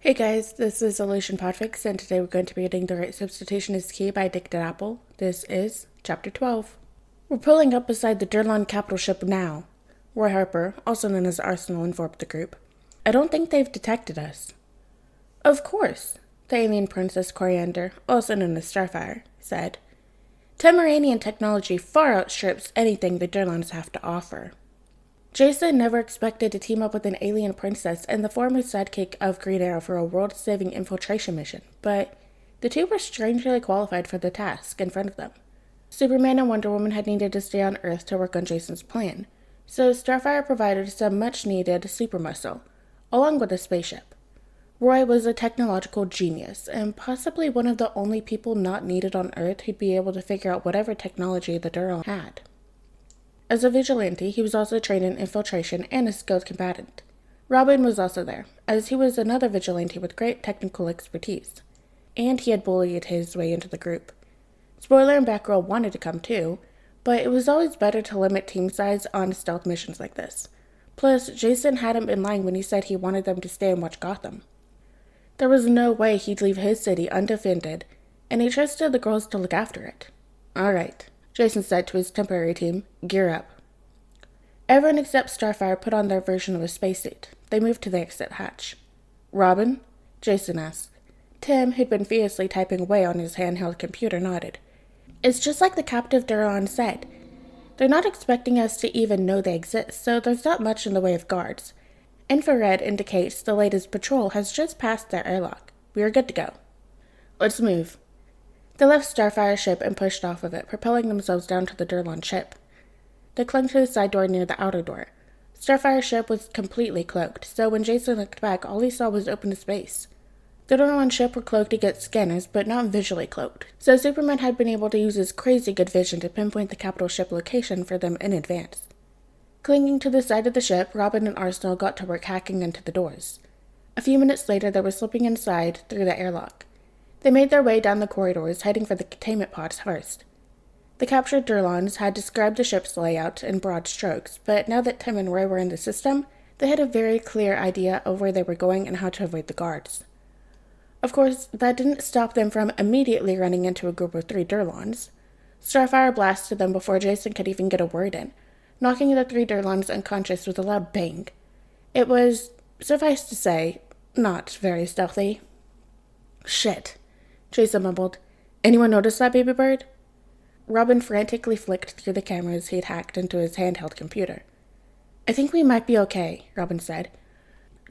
Hey guys, this is Illusion PODFIC, and today we're going to be reading The Right Substitution is Key by Dick Apple. This is Chapter 12. We're pulling up beside the Durlan capital ship now. Roy Harper, also known as Arsenal, informed the group. I don't think they've detected us. Of course, the alien Princess Coriander, also known as Starfire, said. Temeranian technology far outstrips anything the Durlans have to offer. Jason never expected to team up with an alien princess and the former sidekick of Green Arrow for a world-saving infiltration mission, but the two were strangely qualified for the task in front of them. Superman and Wonder Woman had needed to stay on Earth to work on Jason's plan, so Starfire provided some much-needed super muscle, along with a spaceship. Roy was a technological genius, and possibly one of the only people not needed on Earth who'd be able to figure out whatever technology the Durlan had. As a vigilante, he was also trained in infiltration and a skilled combatant. Robin was also there, as he was another vigilante with great technical expertise, and he had bullied his way into the group. Spoiler and Batgirl wanted to come too, but it was always better to limit team size on stealth missions like this. Plus, Jason hadn't been lying when he said he wanted them to stay and watch Gotham. There was no way he'd leave his city undefended, and he trusted the girls to look after it. All right, Jason said to his temporary team, gear up. Everyone except Starfire put on their version of a spacesuit. They moved to the exit hatch. Robin? Jason asked. Tim, who'd been furiously typing away on his handheld computer, nodded. It's just like the captive Durlan said. They're not expecting us to even know they exist, so there's not much in the way of guards. Infrared indicates the latest patrol has just passed their airlock. We are good to go. Let's move. They left Starfire's ship and pushed off of it, propelling themselves down to the Durlan ship. They clung to the side door near the outer door. Starfire's ship was completely cloaked, so when Jason looked back, all he saw was open space. The Durlan ship were cloaked against scanners, but not visually cloaked, so Superman had been able to use his crazy good vision to pinpoint the capital ship location for them in advance. Clinging to the side of the ship, Robin and Arsenal got to work hacking into the doors. A few minutes later, they were slipping inside through the airlock. They made their way down the corridors, heading for the containment pods first. The captured Durlans had described the ship's layout in broad strokes, but now that Tim and Roy were in the system, they had a very clear idea of where they were going and how to avoid the guards. Of course, that didn't stop them from immediately running into a group of 3 Durlans. Starfire blasted them before Jason could even get a word in, knocking the 3 Durlans unconscious with a loud bang. It was, suffice to say, not very stealthy. Shit, Jason mumbled. Anyone notice that baby bird? Robin frantically flicked through the cameras he'd hacked into his handheld computer. I think we might be okay, Robin said.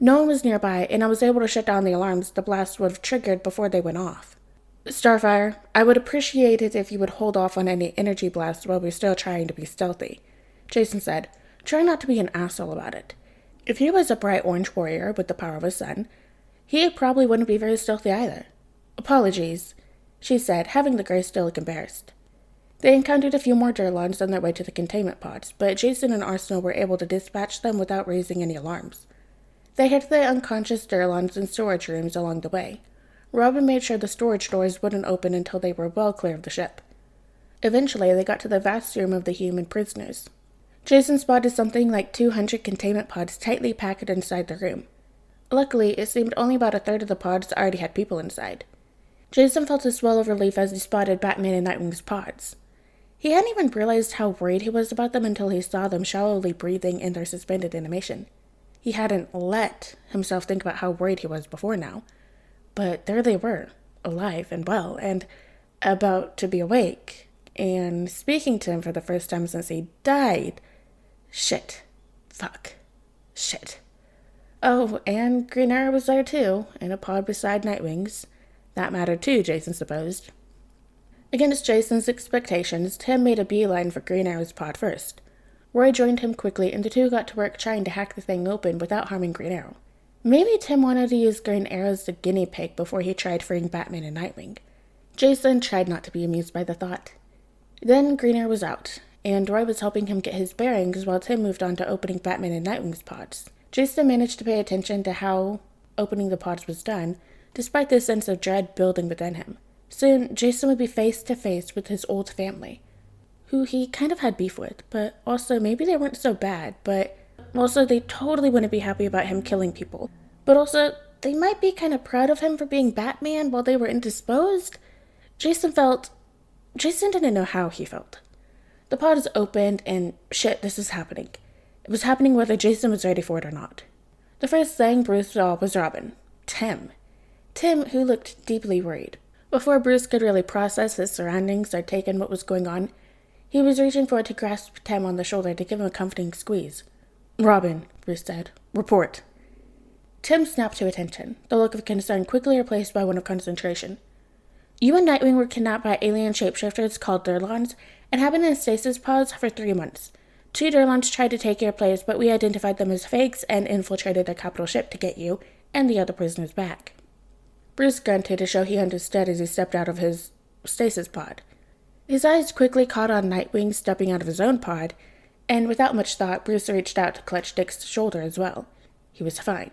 No one was nearby, and I was able to shut down the alarms the blast would have triggered before they went off. Starfire, I would appreciate it if you would hold off on any energy blasts while we're still trying to be stealthy, Jason said, trying not to be an asshole about it. If he was a bright orange warrior with the power of a sun, he probably wouldn't be very stealthy either. Apologies, she said, having the grace to look embarrassed. They encountered a few more Durlans on their way to the containment pods, but Jason and Arsenal were able to dispatch them without raising any alarms. They hid the unconscious Durlans in storage rooms along the way. Robin made sure the storage doors wouldn't open until they were well clear of the ship. Eventually, they got to the vast room of the human prisoners. Jason spotted something like 200 containment pods tightly packed inside the room. Luckily, it seemed only about a third of the pods already had people inside. Jason felt a swell of relief as he spotted Batman and Nightwing's pods. He hadn't even realized how worried he was about them until he saw them shallowly breathing in their suspended animation. He hadn't let himself think about how worried he was before now. But there they were, alive and well, and about to be awake, and speaking to him for the first time since he died. Shit. Fuck. Shit. Oh, and Green Arrow was there too, in a pod beside Nightwing's. That mattered too, Jason supposed. Against Jason's expectations, Tim made a beeline for Green Arrow's pod first. Roy joined him quickly, and the two got to work trying to hack the thing open without harming Green Arrow. Maybe Tim wanted to use Green Arrow as the guinea pig before he tried freeing Batman and Nightwing. Jason tried not to be amused by the thought. Then Green Arrow was out, and Roy was helping him get his bearings while Tim moved on to opening Batman and Nightwing's pods. Jason managed to pay attention to how opening the pods was done, despite the sense of dread building within him. Soon, Jason would be face to face with his old family, who he kind of had beef with, but also maybe they weren't so bad, but also they totally wouldn't be happy about him killing people. But also, they might be kind of proud of him for being Batman while they were indisposed. Jason didn't know how he felt. The pods opened and shit, this is happening. It was happening whether Jason was ready for it or not. The first thing Bruce saw was Robin. Tim, who looked deeply worried. Before Bruce could really process his surroundings or take in what was going on, he was reaching forward to grasp Tim on the shoulder to give him a comforting squeeze. "Robin," Bruce said. "Report." Tim snapped to attention, the look of concern quickly replaced by one of concentration. "You and Nightwing were kidnapped by alien shapeshifters called Durlons and have been in stasis pods for 3 months. 2 Durlons tried to take your place, but we identified them as fakes and infiltrated their capital ship to get you and the other prisoners back." Bruce grunted to show he understood as he stepped out of his stasis pod. His eyes quickly caught on Nightwing stepping out of his own pod, and without much thought, Bruce reached out to clutch Dick's shoulder as well. He was fine.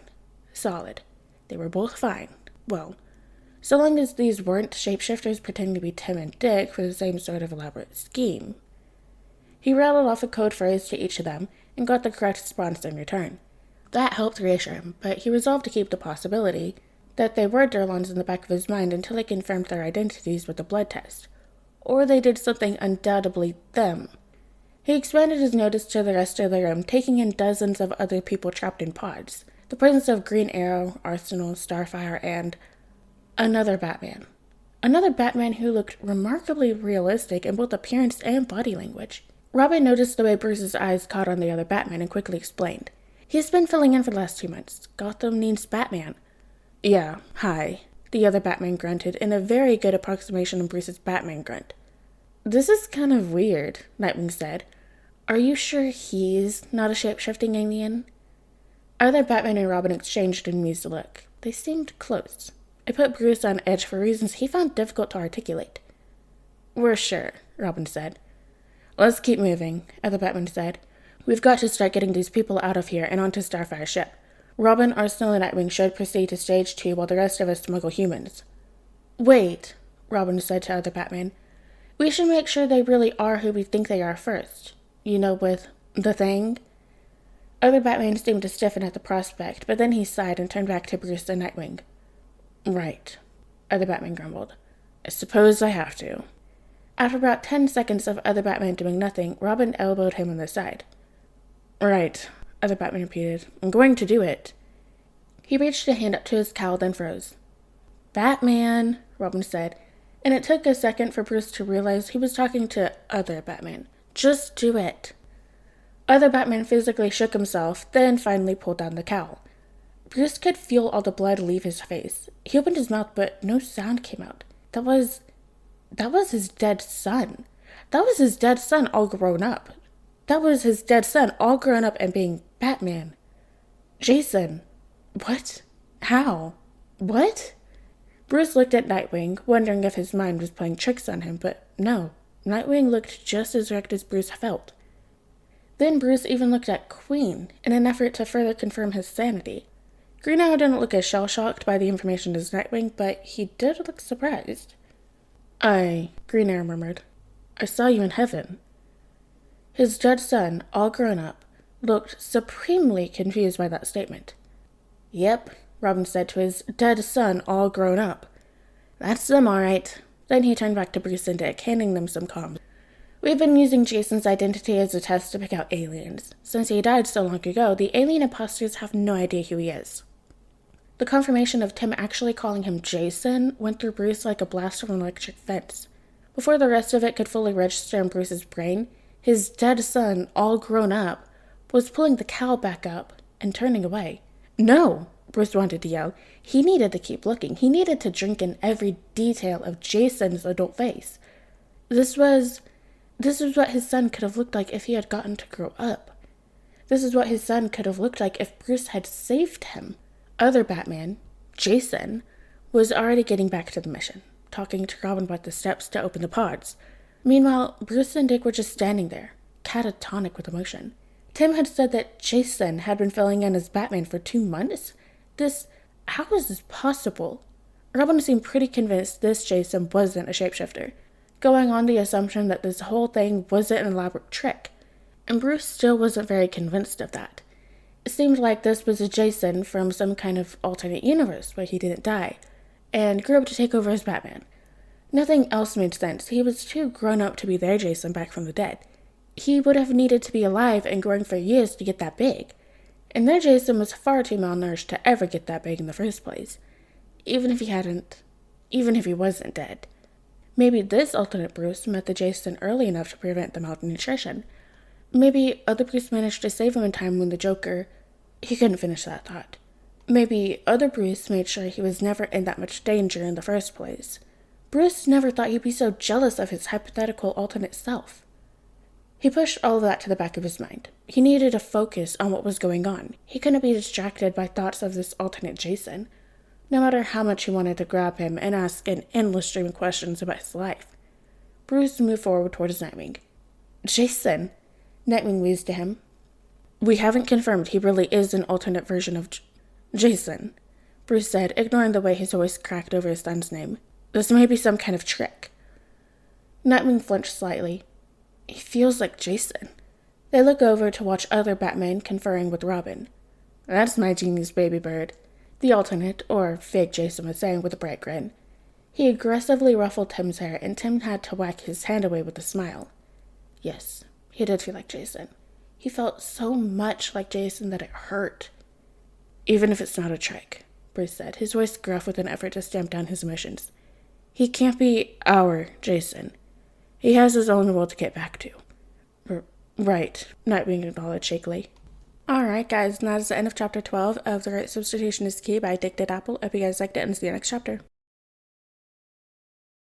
Solid. They were both fine. Well, so long as these weren't shapeshifters pretending to be Tim and Dick for the same sort of elaborate scheme. He rattled off a code phrase to each of them and got the correct response in return. That helped reassure him, but he resolved to keep the possibility that they were Durlons in the back of his mind until he confirmed their identities with a blood test. Or they did something undoubtedly them. He expanded his notice to the rest of the room, taking in dozens of other people trapped in pods. The presence of Green Arrow, Arsenal, Starfire, and another Batman. Another Batman who looked remarkably realistic in both appearance and body language. Robin noticed the way Bruce's eyes caught on the other Batman and quickly explained. "He's been filling in for the last 2 months. Gotham needs Batman." "Yeah, hi," the other Batman grunted in a very good approximation of Bruce's Batman grunt. "This is kind of weird," Nightwing said. "Are you sure he's not a shape-shifting alien?" Other Batman and Robin exchanged an amused look. They seemed close. It put Bruce on edge for reasons he found difficult to articulate. "We're sure," Robin said. "Let's keep moving," other Batman said. "We've got to start getting these people out of here and onto Starfire's ship. Robin, Arsenal, and Nightwing should proceed to stage 2 while the rest of us smuggle humans." "Wait," Robin said to other Batman. "We should make sure they really are who we think they are first. You know, with the thing?" Other Batman seemed to stiffen at the prospect, but then he sighed and turned back to Bruce and Nightwing. "Right," other Batman grumbled. "I suppose I have to." After about 10 seconds of other Batman doing nothing, Robin elbowed him on the side. "Right," other Batman repeated. "I'm going to do it." He reached a hand up to his cowl, then froze. "Batman," Robin said, and it took a second for Bruce to realize he was talking to other Batman. "Just do it." Other Batman physically shook himself, then finally pulled down the cowl. Bruce could feel all the blood leave his face. He opened his mouth, but no sound came out. That was his dead son. That was his dead son all grown up. That was his dead son all grown up and being Batman. Jason. What? How? What? Bruce looked at Nightwing, wondering if his mind was playing tricks on him, but no. Nightwing looked just as wrecked as Bruce felt. Then Bruce even looked at Queen in an effort to further confirm his sanity. Green Arrow didn't look as shell-shocked by the information as Nightwing, but he did look surprised. Green Arrow murmured. "I saw you in heaven." His dead son, all grown up, looked supremely confused by that statement. "Yep," Robin said to his dead son, all grown up. "That's them, all right." Then he turned back to Bruce and Dick, handing them some comms. "We've been using Jason's identity as a test to pick out aliens. Since he died so long ago, the alien imposters have no idea who he is." The confirmation of Tim actually calling him Jason went through Bruce like a blast from an electric fence. Before the rest of it could fully register in Bruce's brain, his dead son, all grown up, was pulling the cowl back up and turning away. "No!" Bruce wanted to yell. He needed to keep looking. He needed to drink in every detail of Jason's adult face. This was what his son could have looked like if he had gotten to grow up. This is what his son could have looked like if Bruce had saved him. Other Batman, Jason, was already getting back to the mission, talking to Robin about the steps to open the pods. Meanwhile, Bruce and Dick were just standing there, catatonic with emotion. Tim had said that Jason had been filling in as Batman for 2 months? How was this possible? Robin seemed pretty convinced this Jason wasn't a shapeshifter, going on the assumption that this whole thing wasn't an elaborate trick. And Bruce still wasn't very convinced of that. It seemed like this was a Jason from some kind of alternate universe where he didn't die, and grew up to take over as Batman. Nothing else made sense. He was too grown up to be their Jason back from the dead. He would have needed to be alive and growing for years to get that big. And their Jason was far too malnourished to ever get that big in the first place. Even if he wasn't dead. Maybe this alternate Bruce met the Jason early enough to prevent the malnutrition. Maybe other Bruce managed to save him in time when the Joker... He couldn't finish that thought. Maybe other Bruce made sure he was never in that much danger in the first place. Bruce never thought he'd be so jealous of his hypothetical alternate self. He pushed all of that to the back of his mind. He needed to focus on what was going on. He couldn't be distracted by thoughts of this alternate Jason, no matter how much he wanted to grab him and ask an endless stream of questions about his life. Bruce moved forward towards Nightwing. "Jason," Nightwing wheezed to him. "We haven't confirmed he really is an alternate version of Jason," Bruce said, ignoring the way his voice cracked over his son's name. "This may be some kind of trick." Nightwing flinched slightly. "He feels like Jason." They look over to watch other Batmen conferring with Robin. "That's my genius baby bird," the alternate, or fake Jason was saying with a bright grin. He aggressively ruffled Tim's hair, and Tim had to whack his hand away with a smile. Yes, he did feel like Jason. He felt so much like Jason that it hurt. "Even if it's not a trick," Bruce said, his voice gruff with an effort to stamp down his emotions. "He can't be our Jason. He has his own world to get back to." Right, Nightwing acknowledged shakily. Alright guys, and that is the end of chapter 12 of The Right Substitution is Key by Apple. Hope you guys liked it, and see you next chapter.